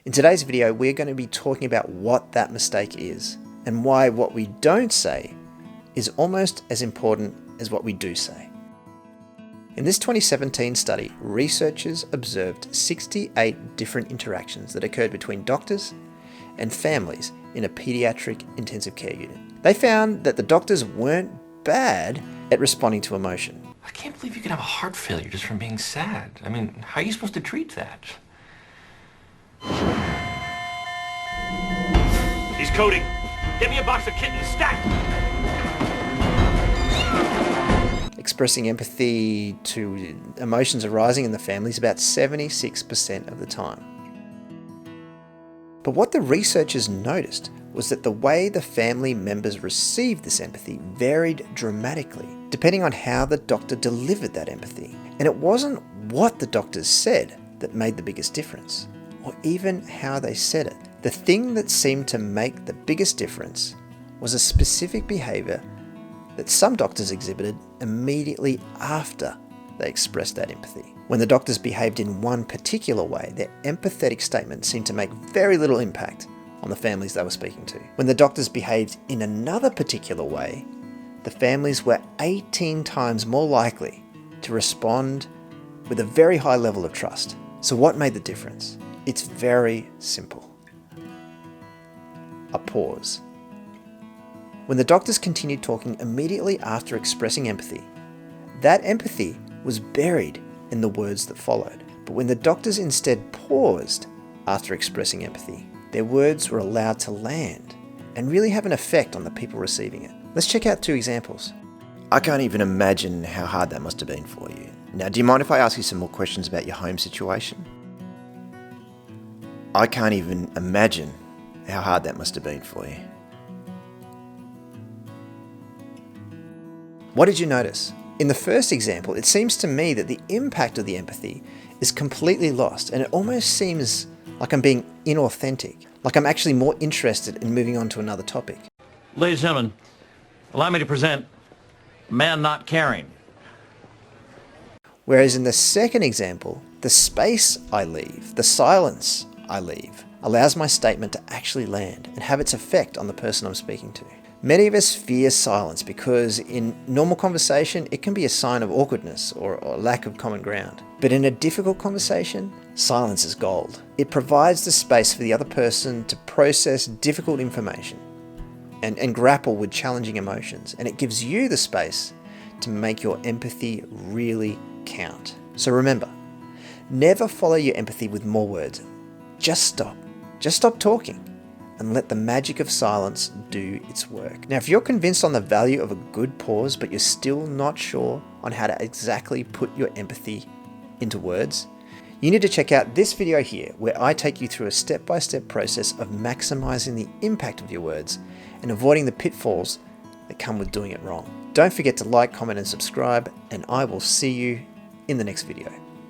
In today's video, we're going to be talking about what that mistake is and why what we don't say is almost as important as what we do say. In this 2017 study, researchers observed 68 different interactions that occurred between doctors and families in a pediatric intensive care unit. They found that the doctors weren't bad at responding to emotion. I can't believe you can have a heart failure just from being sad. I mean, how are you supposed to treat that? He's coding. Get me a box of kittens, stacked! Expressing empathy to emotions arising in the families about 76% of the time. But what the researchers noticed was that the way the family members received this empathy varied dramatically, depending on how the doctor delivered that empathy. And it wasn't what the doctors said that made the biggest difference, or even how they said it. The thing that seemed to make the biggest difference was a specific behaviour that some doctors exhibited immediately after they expressed that empathy. When the doctors behaved in one particular way, their empathetic statement seemed to make very little impact on the families they were speaking to. When the doctors behaved in another particular way, the families were 18 times more likely to respond with a very high level of trust. So what made the difference? It's very simple. A pause. When the doctors continued talking immediately after expressing empathy, that empathy was buried in the words that followed. But when the doctors instead paused after expressing empathy, their words were allowed to land and really have an effect on the people receiving it. Let's check out two examples. I can't even imagine how hard that must have been for you. Now, do you mind if I ask you some more questions about your home situation? I can't even imagine how hard that must have been for you. What did you notice? In the first example, it seems to me that the impact of the empathy is completely lost, and it almost seems like I'm being inauthentic, like I'm actually more interested in moving on to another topic. Ladies and gentlemen, allow me to present Man Not Caring. Whereas in the second example, the space I leave, the silence I leave, allows my statement to actually land and have its effect on the person I'm speaking to. Many of us fear silence because in normal conversation, it can be a sign of awkwardness or lack of common ground. But in a difficult conversation, silence is gold. It provides the space for the other person to process difficult information and grapple with challenging emotions. And it gives you the space to make your empathy really count. So remember, never follow your empathy with more words. Just stop. Just stop talking and let the magic of silence do its work. Now, if you're convinced on the value of a good pause, but you're still not sure on how to exactly put your empathy into words, you need to check out this video here, where I take you through a step-by-step process of maximizing the impact of your words and avoiding the pitfalls that come with doing it wrong. Don't forget to like, comment, and subscribe, and I will see you in the next video.